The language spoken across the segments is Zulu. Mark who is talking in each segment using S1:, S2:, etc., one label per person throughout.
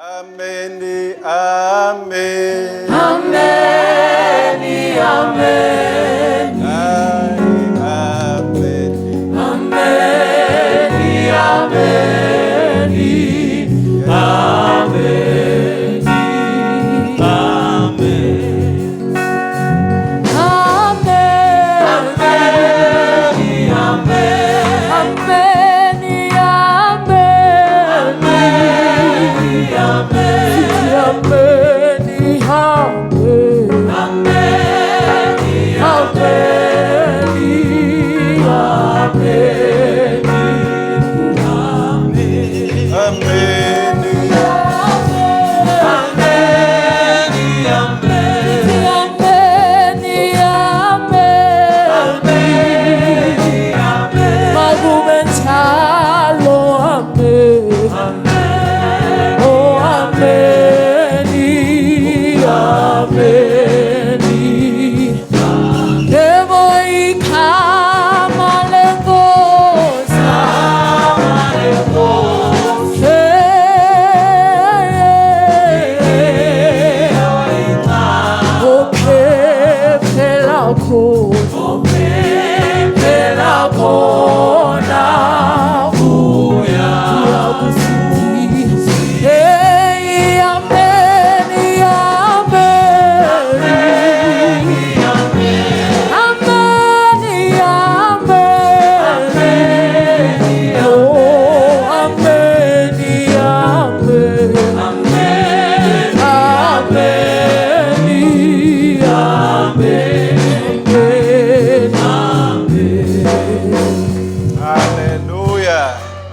S1: Amen. Amen.
S2: Amen. Amen.
S1: Amen.
S2: Amen. Amen.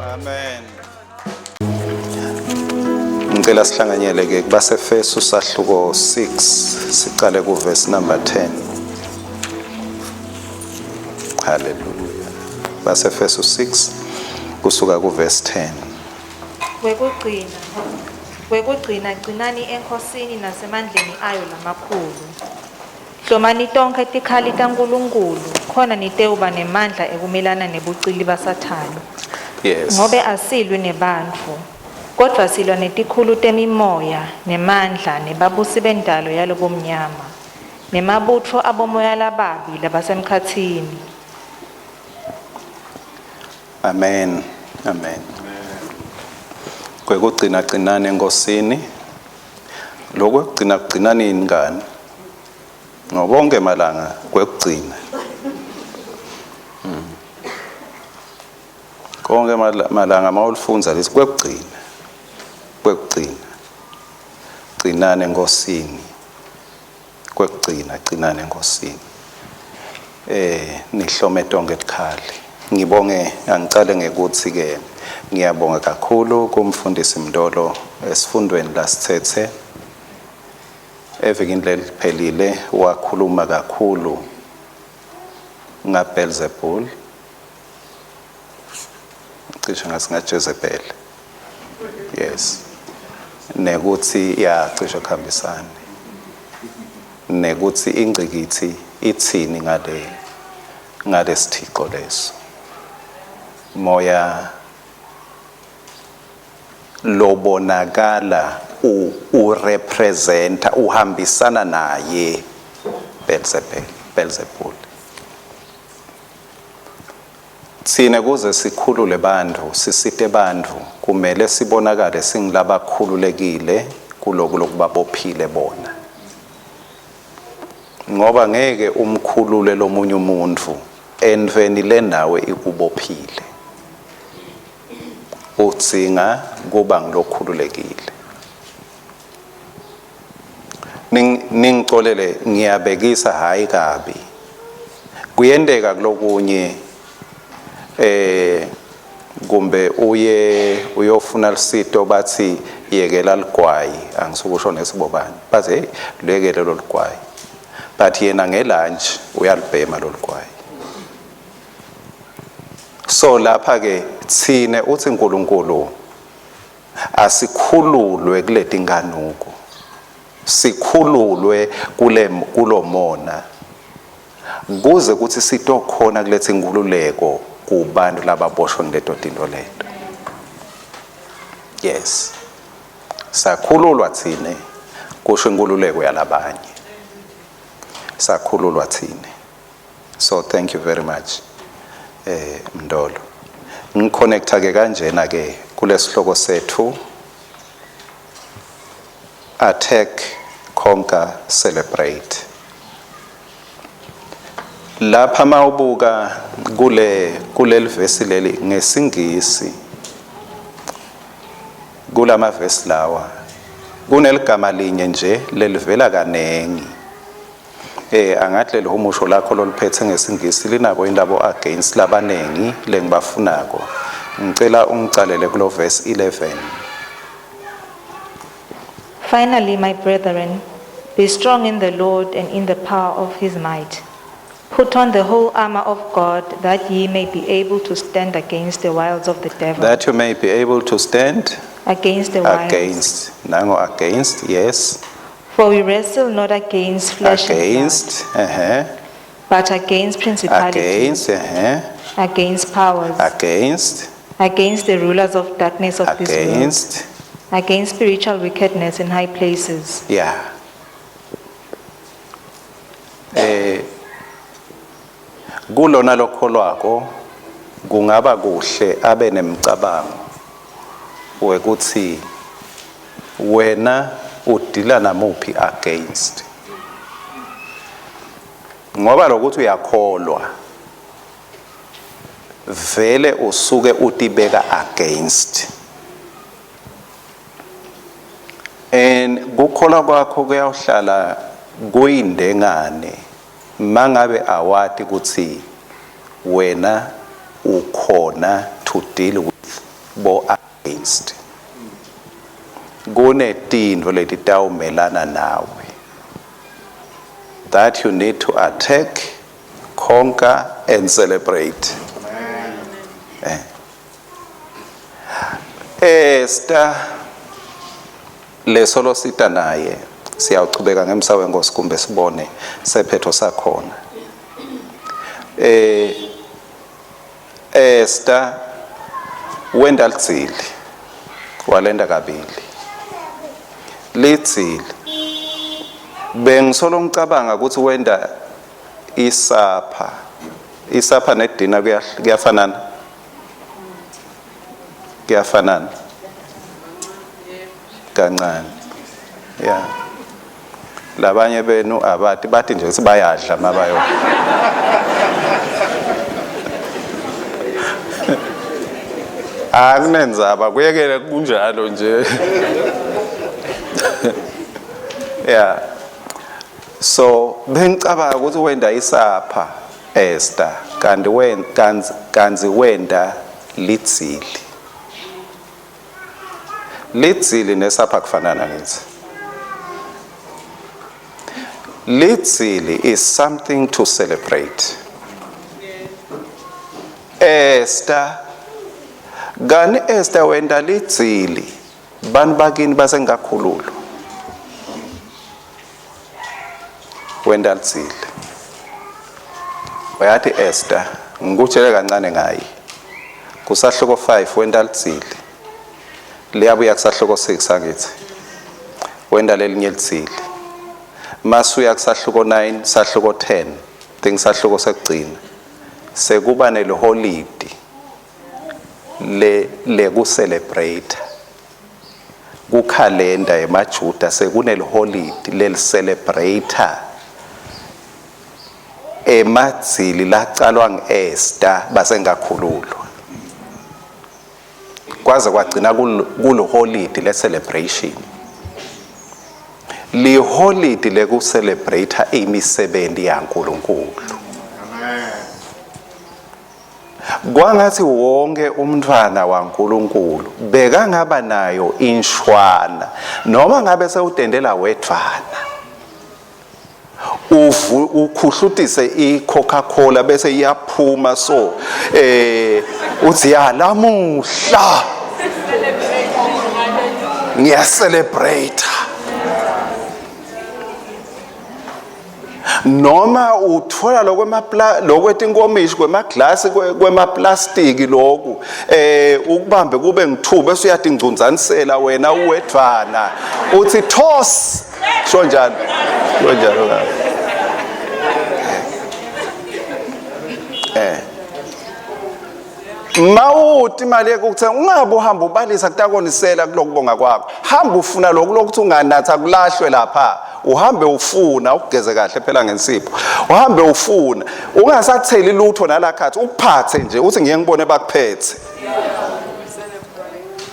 S2: Amen.
S1: Ngicela sihlanganyele ke kubasefeso sahluko 6 siqale ku verse number 10. Hallelujah. Basefeso 6 kusuka ku verse 10.
S3: Wekugcina gcinani enkosini nasemandleni ayo lamakhulu. Hlomani tonke tikhali taNkulunkulu khona niteuba nemandla ekumelana nebucili basathane.
S1: Yes.
S3: Ngobe asilwi nebantfu kodwa silwa netikhulu temimoya nemandla nebabusi bendalo yalobomnyama nemabutho abomoya lababi labasemkhathini.
S1: Amen. Amen. Kwekugcina gcinani enkosini. Lokho kugcina gcinani ingane. Ngobonke malanga kwekugcina. Konke malanga mawulifunza lesi kwekugcina. Gcinane enkosini. Kwekugcina gcinane enkosini. Nihlome tonke tikhali. Ngibonge angicale ngekuthi ke ngiyabonga kakhulu kumfundisi Mdolo esifundweni lasithethe evikini leliphelile wakhuluma kakhulu ngaBelzebul cishe ngasingaJezebel. Yes. Nekuthi cishe kuhambisana nekuthi ingcikithi ithini ngale sithixo leso moya lobonakala urepresenta uhambisana naye Belzebul. Sine kuze sikhulule bandlu sisite bandlu kumele sibonakale singilabakhululekile kuloko lokubabophile bona. Ngoba ngeke umkhulule lomunye umuntu enveni lenawe ikubophile. Utsinga kuba ngilokhululekile. Ningixolele ngiyabekisa hayi kabi. Kuyendeka kulokunye kumbe uyofuna lisito bathi yekela ligwayi angisukusho nesibobani bathi luyekele lo ligwayi but yena ngelunch uyalibhema lo ligwayi. So lapha ke thine uthi uNkulunkulu asikhululwe kuleti nganuko sikhululwe kulomona kuze kuthi sitokhona kulethe inkululeko kubantu lababoshwe ngaleto tinto leto. Yes. sakhululwa thine kusho inkululeko yalabanye sakhululwa thine. So thank you very much Mndolo. Ngiconnecta ke kanjena ke kulesihloko sethu attack, conquer, celebrate. Lapha mawubuka kuleli verse leli ngesingisi kulama verse lawa kuneligama linye nje lelivela kanengi. Angathi leli humusho lakho loliphethe ngesingisi linabo indaba against labanengi lengibafunako. Ngicela ungicalele kulo verse 11.
S3: Finally, my brethren, be strong in the Lord and in the power of his might. Put on the whole armor of God, that ye may be able to stand against the wiles of the devil.
S1: That you may be able to stand
S3: Against the wiles.
S1: against. Nango against, yes.
S3: For we wrestle not against flesh
S1: Against,
S3: and blood, but against principalities, against powers, against the rulers of darkness of this world, against spiritual wickedness in high places.
S1: Yeah. Kulona lokholwako kungaba kuhle abe nemcabango wekuthi wena udila namuphi against. Ngoba lokuthi uyakholwa vele usuke utibeka against. And kukholwa kwakho kuyawhlala kuyindengane mangabe awati ukuthi wena ukhona to deal with bo against. Kunetintfo letitawumelana nawe that you need to attack, conquer and celebrate. Esther lesolo sita naye siyawuchubeka ngemsawe wenkosi kumbe sibone sephetho sakhona. Esther wenda litsili walenda kabili litsili bengisolo ngicabanga ukuthi wenda isapha nedina kuyafanana kancane. Yeah, labanye benu abati bathi nje sibayadla mabayo. Akunenzaba kuyekele kunjalo nje. Yeah, so bengicabanga ukuthi wenda isapha Esther kanti wenda litsili nesapha kufanana ngithi. Litsili is something to celebrate. Esther wenda litsili bani bakini basengakhululu wenda litsili. Wayathi Esther ngikutshele kancane ngayi kusahloko 5 wenda litsili liyabuya kusahloko 6 angithi wenda lelinye litsili masuya kusahloko 9 sahloko 10 think sahloko sekugcina sekuba neliholiday le ku celebrate ku calendar emajuda sekuneliholiday lel celebrate emadzili lacalwa ngeEsther basengakhululwa kwaze kwagcina kulo holiday le celebration. Li holiday le ku celebrate imisebenzi yaNkulunkulu. Kwangathi wonke umntwana waNkulunkulu bekangaba nayo inshwana noma ngabe sewudendela wedvana ukhuhlutise iCoca-Cola bese iyaphuma so uthi yalamuhla ngiya celebrate noma uthola lokwetinkomishi kwemaglasi kwemaplastiki lokhu ukubambe kube ngithuba bese uyadingcunzanisela wena uwedwana uthi toss sho njalo la mawuthi imali yekuthenga ungabe uhamba ubalisa kutakonisela kulokubonga kwakho hamba ufuna lokuthi unganatha kulahlwe lapha uhambe ufuna ukugeze kahle phela ngensipho uhambe ufuna ungasatheli lutho nalakhathi uphathe nje uthi ngiye ngibone bakuphethe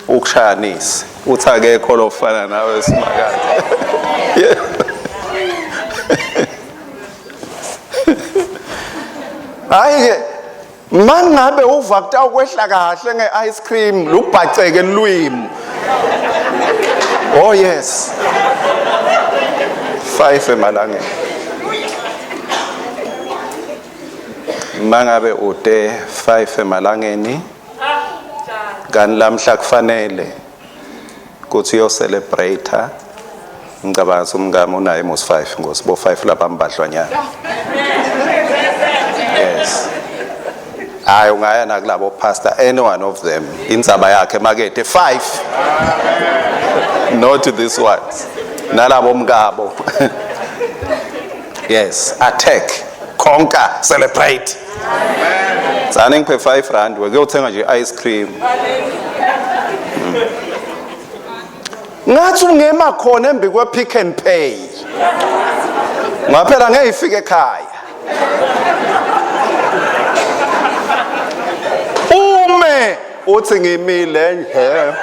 S1: ukushayanisa uthi akekho lofana nawe simakade hayi ke mangabe uva kuta ukwehla kahle nge-ice cream lubhaceke lwimi oh yes 5 emalangeni mangabe ude 5 emalangeni kanti lamhla kufanele kuthi uyo celebrate ngicabanga umngamo unaye mos 5 ngosibo 5 lapha mbadlwanyana yes hayi ungaya nakulabo pastor any one of them indzaba yakhe makethe 5 not this one nalabo mngabo yes attack conquer celebrate amen tsane ngiphe 5 rand wekuyothenga nje ice cream ngathi ungema khona embi kwe Pick and Pay ngaphela ngeyifike ekhaya ume uthi ngimile nje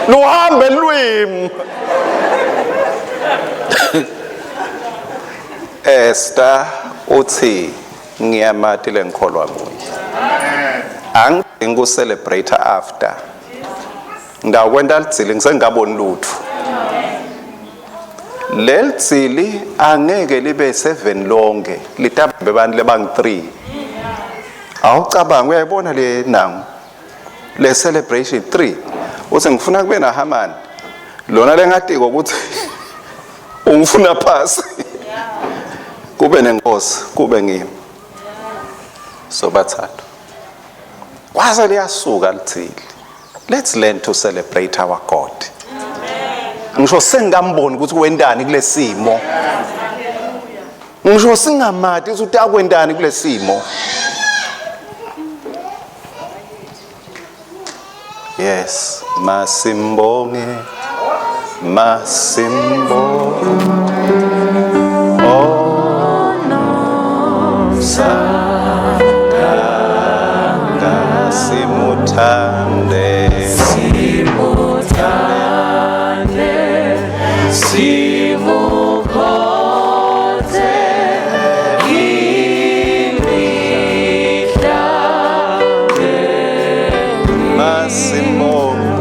S1: luhambe lwimi Esther uthi ngiyamati lenkholwa kuye angidingi ucelebrate after ndakwenda litsili ngisengaboni lutho lelitsili angeke libe 7 lonke litabambe abantu lebang 3 awucabanga uyayibona le nangu le celebration 3 uthi ngifuna kube na Hamani lona lengatiko ukuthi ungifuna phasi kube nenkosi kube ngimi so bathathu kwaze liyasuka lithili let's learn to celebrate our God ngisho sengamboni ukuthi wendani kulesimo ngisho singamati ukuthi akwendani kulesimo yes masimbonge oh no sanga simutande
S2: simukote imihla
S1: masimbonge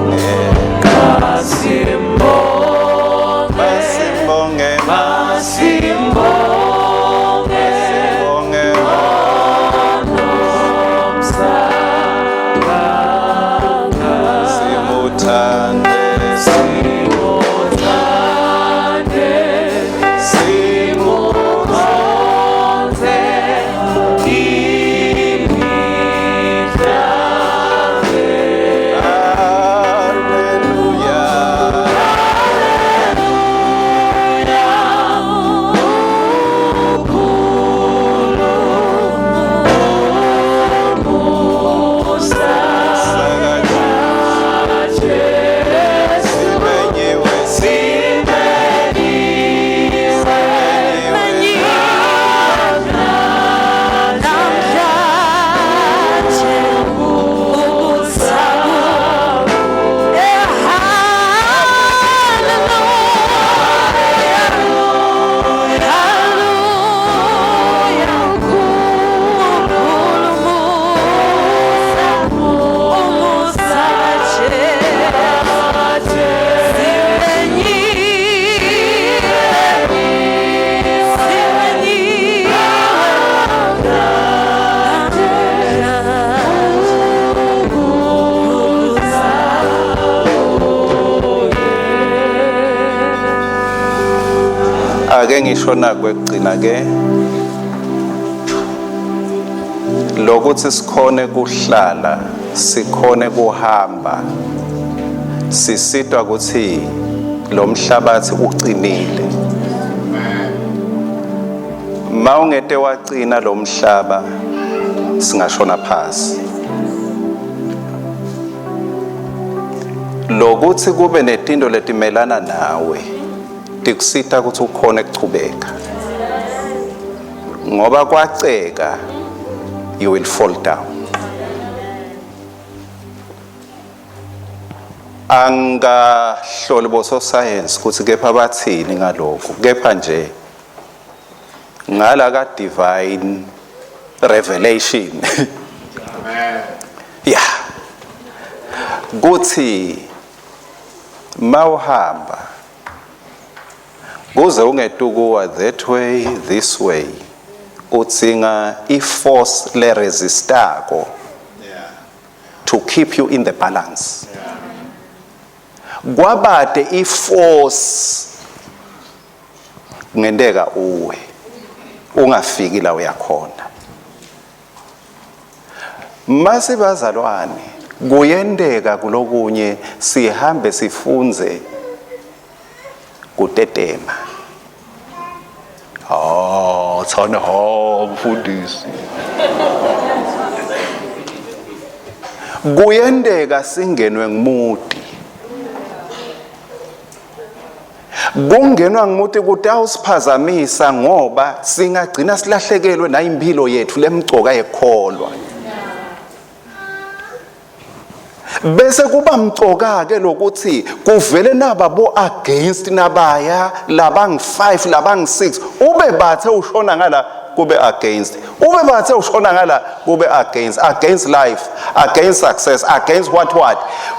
S1: engishona kwegcina ke lokuthi sikhone kuhlala sikhone kuhamba sisitwa ukuthi lo mhlabathi ucinile mawungete waqina lo mhlaba singashona phansi lokuthi kube netindo letimelana nawe tikusita ukuthi ukhone ukuchubeka ngoba kwaceka you will fall down angahloli boso science ukuthi kepha bathini ngalokho kepha nje ngala ka divine revelation amen yeah kuthi mawuhamba kuze ungetukuwa that way this way utsinga i-force le resistako to keep you in the balance kwabade i-force ngendeka uwe ungafiki la uyakhona mase bazalwane kuyendeka kulokunye sihambe sifunze kutetema thana mfundisi kuyendeka singenwe ngumuti kungenwa ngumuti ukuthi awusiphazamisa ngoba singagcina silahlekelwe na impilo yethu lemgcoka yekholwa bese kuba mcoka ke lokuthi kuvele nababo against nabaya labangi5 labangi6 ube bathe ushona ngala kube against ube bathe ushona ngala kube against life against success against what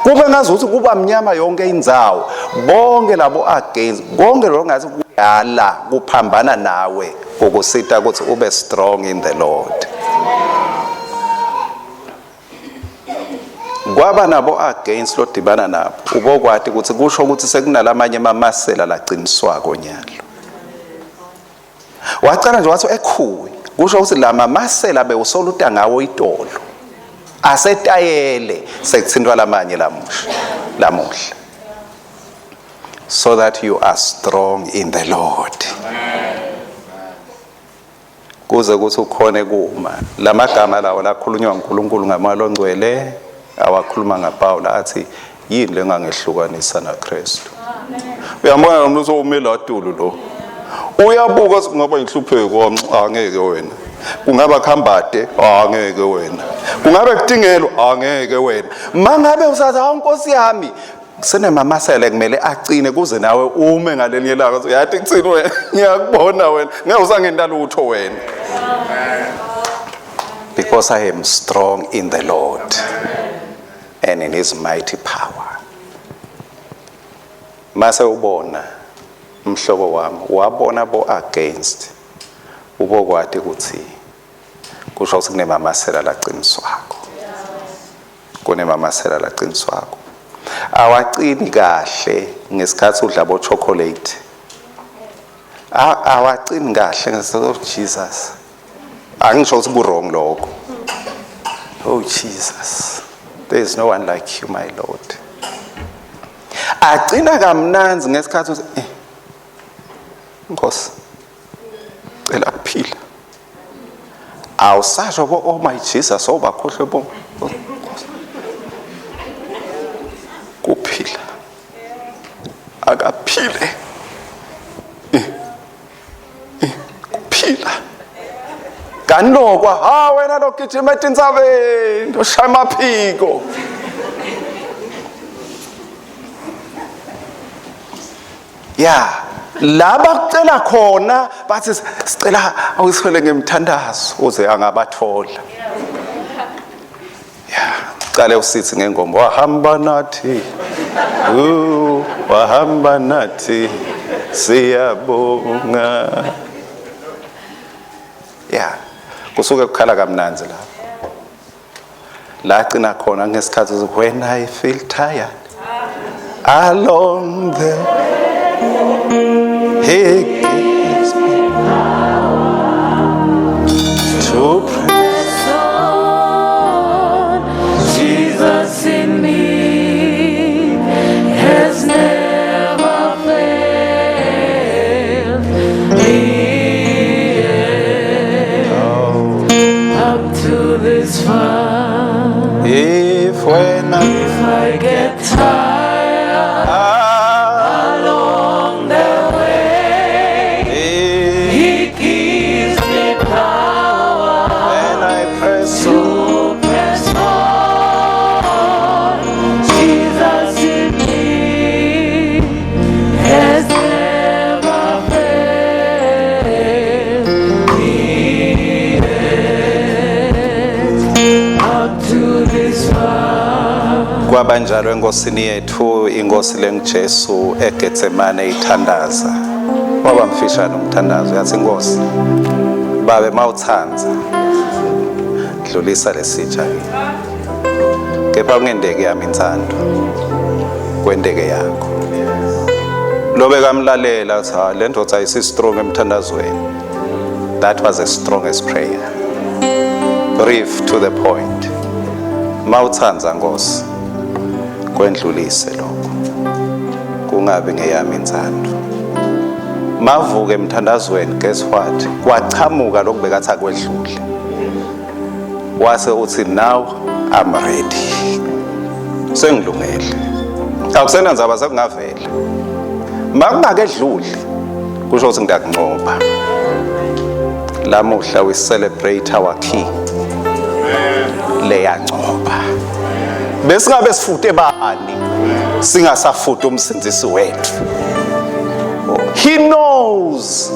S1: kube ngazuthi kuba mnyama yonke indzawo bonke labo against konke lo ngathi kuyala kuphambana nawe ukusita ukuthi ube strong in the Lord kwaba nabo against lo dibana nabo ubokwati ukuthi kusho ukuthi sekunalamanye amamasela laqiniswako nyalo wacala nje wathi ekhuwe kusho ukuthi la mamasela bewusoluta ngawo itolo asetayele sekuthintwa lamanye lamuhla so that you are strong in the Lord kuze ukuthi ukhone kuma lamagama lawo lakhulunywa uNkulunkulu ngamalo ongcwele awakhuluma ngaPaula athi yini lengangehlukanisa naKristu uyambona lo muntu omela atulu lo uyabuka kungaba inhlupheko angeke wena kungaba khambade angeke wena kungabe kudingelo angeke wena mangabe usathi awunkosi yami senemamasela kumele acine kuze nawe ume ngalelinye langa uyathi kuthini wena ngiyakubona wena ngeke usangenda lutho wena because I am strong in the Lord and in his mighty power mase ubona mhlobo wami wabona bo against ubokwati ukuthi kusho ukuthi kunemamasela laqiniswako kunemamasela laqiniswako awaqini kahle ngesikhathi udla bo chocolate awaqini kahle ngesikhathi Jesus angisho ukuthi ku wrong lokho oh Jesus there is no one like you my Lord agcina kamnanzi ngesikhathi uthi Nkosi cela kuphila awusasho bo oh my Jesus obakhohle bo kuphila akaphile kuphila kanokwa ha wena lokugijima etintsabeni oshaya amaphiko yeah laba kucela khona bathi sicela awusifele ngemthandazo uze angabathola yeah cale usithi ngengoma wahamba nathi siyabonga yeah kusuke kukhala kamnanzi la gcina khona ngesikhathi when I feel tired along the he gives to press
S2: on. Jesus in me has never failed me yet. Up to this far,
S1: if when
S2: if I get tired along the way, He gives me power
S1: when I press
S2: to press on. Jesus in me has never failed me yet. Up to this far.
S1: kwabanjalo enkosini yethu inkosi lengujesu egetsemane ithandaza waba mfishane umthandazo yathi inkosi babe mawuthanza dlulisa lesitsha kepha kungendeke yami inthando kwendeke yakho lobe kamlalela athi le ndoda ayisi strong emthandazweni. That was the strongest prayer, brief to the point. Mawuthanza Nkosi kwendlulise lokho kungabi ngeyami inthando. Mavuke emthandazweni, guess what? Kwachamuka lokhu bekathi akwedlule. Wase uthi now I'm ready. Sengilungele. Akusena nzaba sekungavela. Makungakedluli kusho ukuthi ngiyakunqoba. Lamuhla we celebrate our king. Leyanqoba. Besingabe sifute bani singasafuthi umsindisi wethu. He knows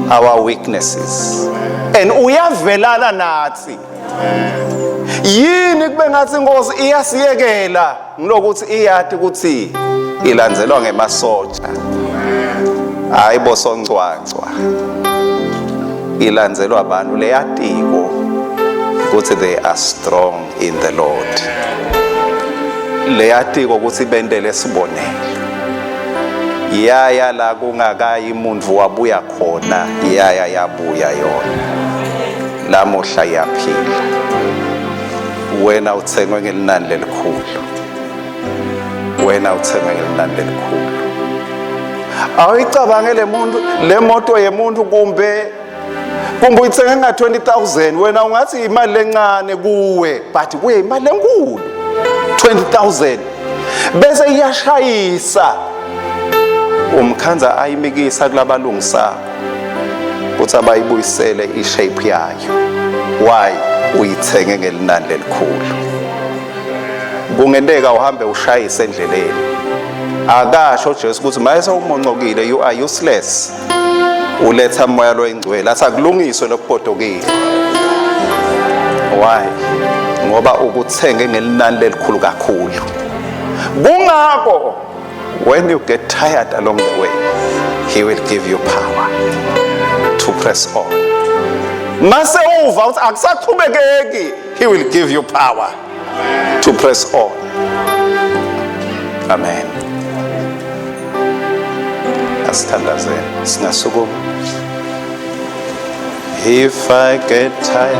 S1: our weaknesses and uyavelana nathi. Yini kube ngathi Nkosi iyasiyekela ngilokuthi iyathi ukuthi ilandzelwa ngemasotsha. Hayi bosoncwancwa. Ilandzelwa abantu leyatiko ukuthi they are strong in the Lord. Leyatiko ukuthi bendele sibonele. Yaya la kungakayi umuntu wabuya khona, yaya yabuya yona. Lamuhla yaphila. Wena uthengwe ngelinani lelikhulu. Wena uthengwe ngelinani lelikhulu. Awuyicabangele umuntu le moto yemuntu kumbe uyithenge nga 20,000 wena ungathi imali lencane kuwe but kuye imali enkulu 20,000 bese iyashayisa umkhanza ayimikisa kulabalungisa ukuthi abayibuyisele ishape yayo. Why? Uyithenge ngelinani lelikhulu. Kungenteka uhambe ushayise endleleni. Akasho Jesu ukuthi mayese umonqokile you are useless. Uletha moya lo ingcwele athi akulungiswe lokupodokile. Why? Ngoba ukuthenge ngelinani lelikhulu kakhulu. Kungakho when you get tired along the way, he will give you power to press on. Mase uva uthi akusaqhubekeki, he will give you power to press on. Amen. Asithandazeni singasukuma. If I get tired,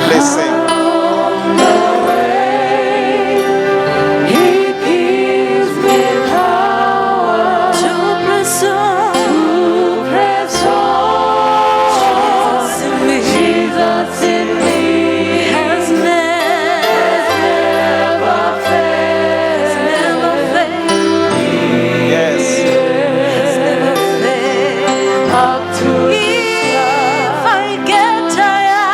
S1: listen.
S2: He gives me power to press on, Jesus in me has never failed.
S1: Yes.
S2: Up to
S4: If I get tired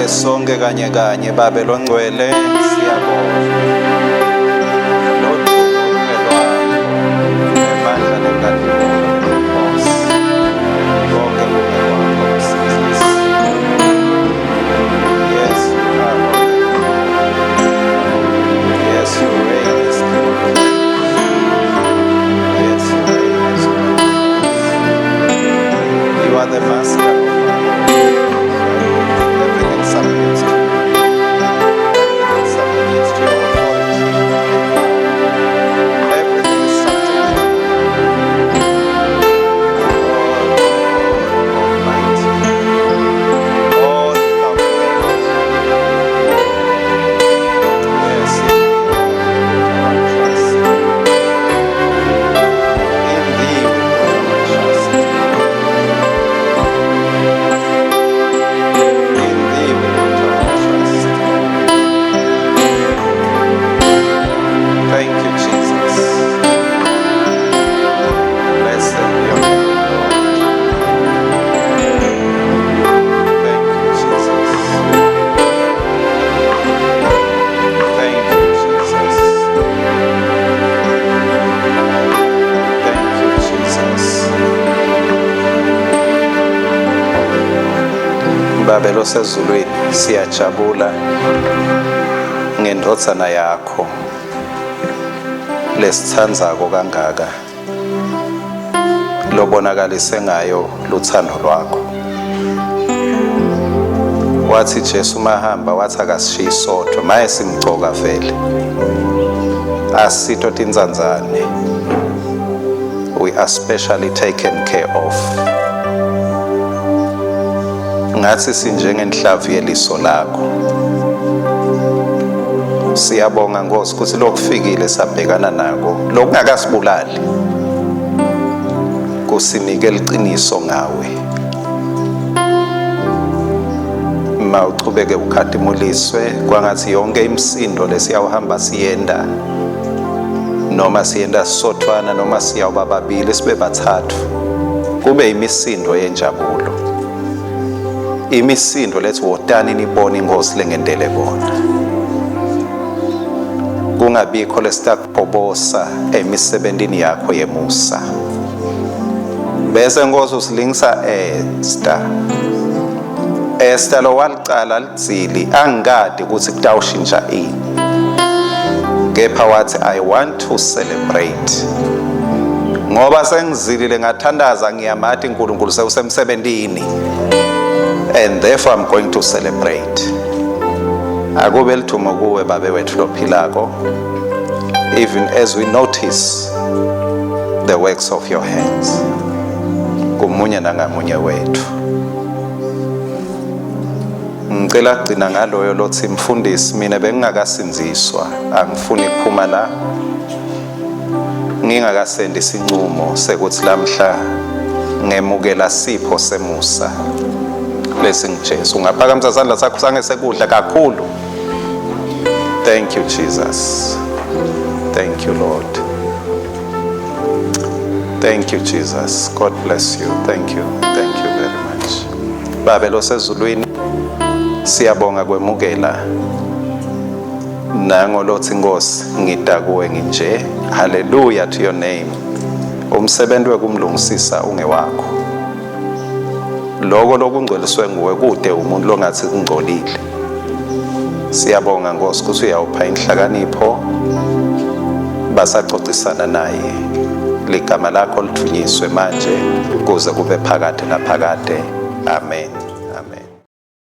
S1: Ake sonke kanye kanye Babe longcwele siyabonga. Nemandla nenkathalo nenkosi. Konke kube kwakho Msisi. Yes, you are Lord. Yes, you reign as King. Yes, you reign as Lord. You are the master of our lives. Everything submits to you. Everything submits to your authority. Everything is subject to you. God Almighty. All without fault. Yes, in thee, Lord, we put our trust. In thee we put our trust. In thee we put our trust. Thank you, Jesus. Blessed be your name, Lord. Thank you, Jesus. Thank you, Jesus. Thank you, Jesus. Babelo sezulwini siyajabula ngendodzana yakho lesithandzako kangaka lobonakalise ngayo luthando lwakho. Wathi Jesu mahamba wathi akasishiyi sodwa maye simgcoka vele asito tinzanzane. We are specially taken care of. Ngathi sinjengenhlavu yeliso lakho. Siyabonga Nkosi ukuthi lokufikile sabhekana nako lokungakasibulali kusinike liqiniso ngawe. Mawuchubeke ukhatimuliswe kwangathi yonke imisindo lesiyawuhamba siyenda noma siyenda sothwana noma siyawuba babili sibe bathathu kube imisindo yenjabulo. Imisindo lethi wotani nibone inkosi lengendele kona. Kungabikho lesitakuphobosa emisebentini yakho yemusa. Bese Nkosi usilingisa Esther lo walicala lidzili angikade ukuthi kutawushintsha ini. Kepha wathi I want to celebrate. Ngoba sengizilile ngathandaza ngiyamathi uNkulunkulu sewusemsebentini. And therefore I'm going to celebrate. Akube lithumo kuwe babe wethu lophilako, even as we notice the works of your hands. Kumunye nangamunye wethu. Ngicela gcina ngaloyo lothi mfundisi mina bengingakasinziswa angifuni kuphuma la ngingakasendi isinqumo sekuthi lamhla ngemukela sipho semusa lesingijesu. Ungaphakamisa isandla sakho sangesekudla kakhulu. Thank you Jesus. Thank you Lord. Thank you Jesus. God bless you. Thank you. Thank you very much. Babe lo sezulwini siyabonga kwemukela nango lothi Nkosi ngida kuwe nginje. Hallelujah to your name. Umsebenzi wekumlungisisa ungewakho. Lokho lokungcoliswe nguwe kude umuntu longathi kungcolile. Siyabonga Nkosi ukuthi uyawupha inhlakanipho basaxoxisana naye. Ligama lakho lithunyiswe manje kuze kube phakade naphakade. Amen.